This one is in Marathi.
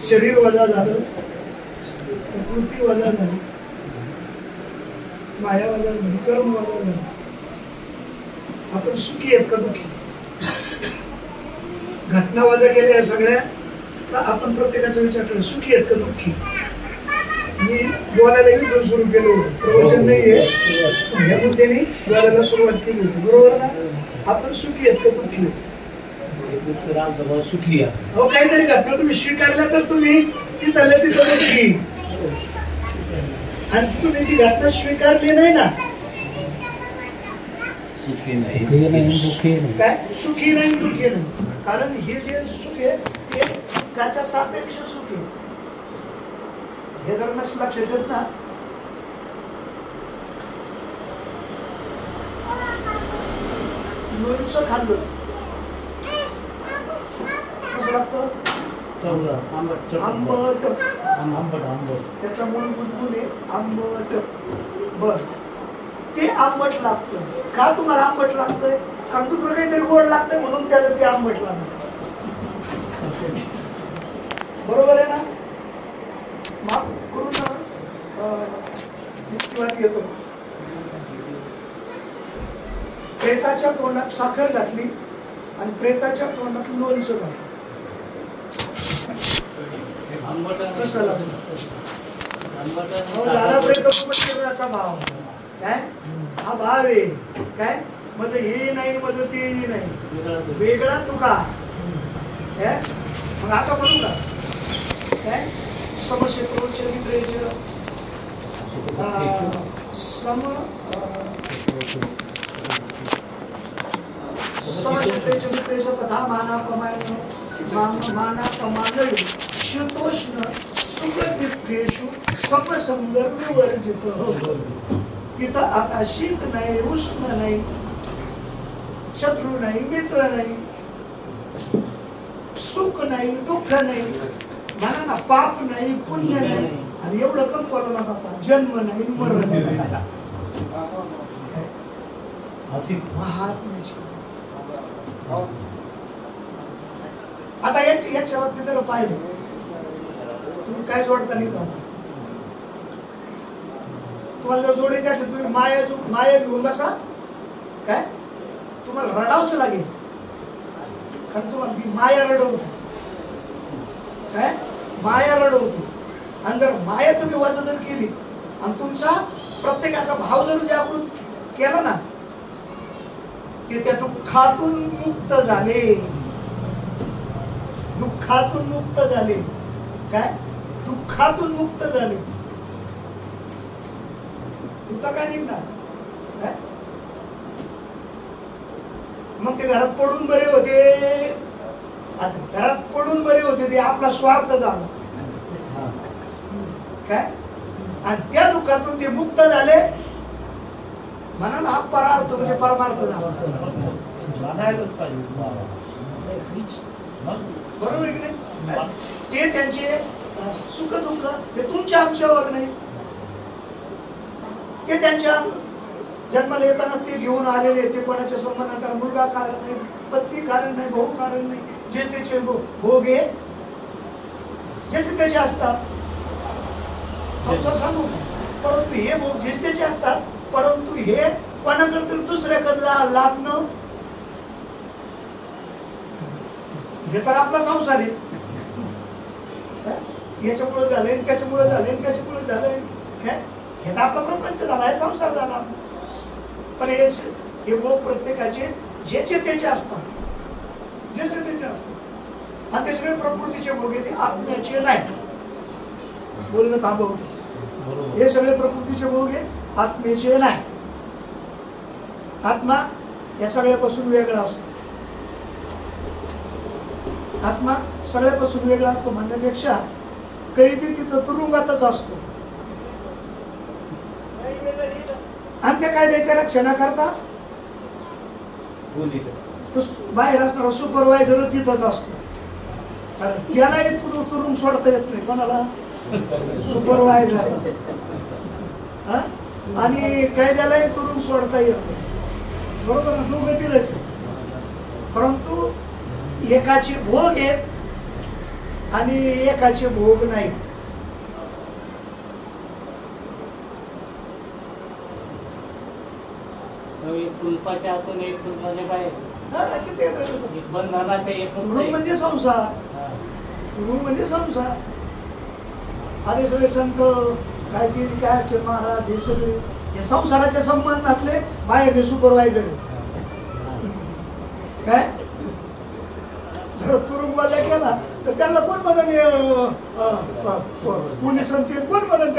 शरीर वजा झालं, प्रकृती वजा झाली, माया वजा झाली, कर्म वजा झालं. आपण सुखी आहेत का दुःखी? घटना वजा केल्या सगळ्या तर आपण प्रत्येकाचा विचार केला सुखी आहेत का दुःखी? मी बोलायला युद्ध सुरू केलं, प्रवचन नाहीये, ह्या मुद्द्याने बोलायला सुरुवात केली होती, बरोबर ना? आपण सुखी आहेत का दुःखी आहेत? सुखी हो, काहीतरी घटना तुम्ही स्वीकारल्या तर तुम्ही तिथल्या तिथं दुःखी, आणि तुम्ही ती घटना स्वीकारली नाही ना, सुखी नाही काय सुखी नाही दुःखी नाही. कारण हे जे सुख आहे ते दुःखाच्या सापेक्ष सुख आहे. हे जर नसं लक्षात येत ना, लोणचं खाल्लं कसं लागतं? आंबट. त्याचा मन गुणगुणे आंबट. बर, ते आंबट लागतं का? तुम्हाला आंबट लागतंय कारण दुसरं काहीतरी गोड लागतंय म्हणून त्याला ते आंबट लागतं, बरोबर आहे ना? माफ करून युक्तिवाद येतो. प्रेताच्या तोंडात साखर घातली आणि प्रेताच्या तोंडात लोणचं घातलं, कसं लागलं? झाला प्रेताचा भाव काय? हा भाव आहे काय? माझं हे नाही, माझं ते नाही, वेगळा तुका. मग आता म्हणू का काय? समक्षेत्र चरित्रेच सम समक्षेत्रेच मित्रेच तथा मानापमान शीतोष्ण सुख दुःखेषु समसंग विवर्जित. तिथं आता शीत नाही, उष्ण नाही, शत्रू नाही, मित्र नाही, सुख नाही, दुःख नाही, म्हणा ना, पाप नाही, पुण्य नाही, आणि एवढं कम करू नका आता, जन्म नाही, मरण नाही. महात्म्याची आता याच्या बाबतीत जर पाहिलं, तुम्ही काय जोडता नाही आता? तुम्हाला जर जोडायचे असले तुम्ही माया घेऊन बसा काय? तुम्हाला रडावंच लागेल, कारण तुम्हाला ती माया रडवते काय? माया रडवते. आणि जर माया तुम्ही वजा जर केली आणि तुमचा प्रत्येकाचा भाव जर जागृत केला ना, ते त्या दुःखातून मुक्त झाले, दुःखातून मुक्त झाले काय? दुःखातून मुक्त झाले. तुझं काय निघणार काय? मग ते घरात पडून बरे होते, आता घरात पडून बरे होते, ते आपला स्वार्थ झाला काय? आणि त्या दुःखातून ते मुक्त झाले, म्हणा ना, परार्थ म्हणजे परमार्थ झाला, बरोबर आहे की नाही? ते त्यांचे सुख दुःख ते तुमच्या आमच्यावर नाही, ते त्यांच्या जन्माला येताना ते घेऊन आलेले, ते कोणाच्या संबंधात मुलगा कारण नाही, पत्नी कारण नाही, भाऊ कारण नाही, जे त्याचे भोग आहे जे त्याचे असतात, संसार सांगू, परंतु हे भोग जे त्याचे असतात, परंतु हे कोणाकडे दुसऱ्याकडला लादणं, हे तर आपला संसार आहे. याच्यामुळे झालंय, त्याच्यामुळे झालंय, त्याच्यामुळे झालंय काय? हे तर आपला प्रपंच झाला आहे, संसार झाला. पण हे भोग प्रत्येकाचे ज्याचे त्याचे असतात, ज्याचे त्याचे असतात, आणि ते सगळे प्रकृतीचे भोग आहे, ते आत्म्याचे नाही. बोलणं थांबवतो, हे सगळे प्रकृतीचे भोग आहे, आत्म्याचे नाही. आत्मा या सगळ्यापासून वेगळा असतो, आत्मा सगळ्यापासून वेगळा असतो म्हणण्यापेक्षा कैदी तिथं तुरुंगातच असतो, आणि त्या कायद्याच्या रक्षणाकरता बाहेर असणारा सुपरवायझर तिथंच असतो. कारण यालाही तुरुंग सोडता येत नाही, कोणाला? सुपरवायझर. आणि कायद्यालाही तुरुंग सोडता येत नाही, बरोबर ना? दोघं दिलंच. परंतु एकाचे भोग आहेत आणि एकाचे भोग नाही. एक कुलपाच्या आतून एक कुलपाच्या बाहेर. हा, किती आहे? एक बंधनात एक कुटुंब म्हणजे संसार. कुटुंब म्हणजे संसार. आले सगळे संत काय असते महाराज, हे सगळे हे संसाराच्या संबंधातले बाहेरले सुपरवायझर. काय जर तुरुंगवाल्या केला तर त्यांना कोण म्हणून पोलीस कोण म्हणून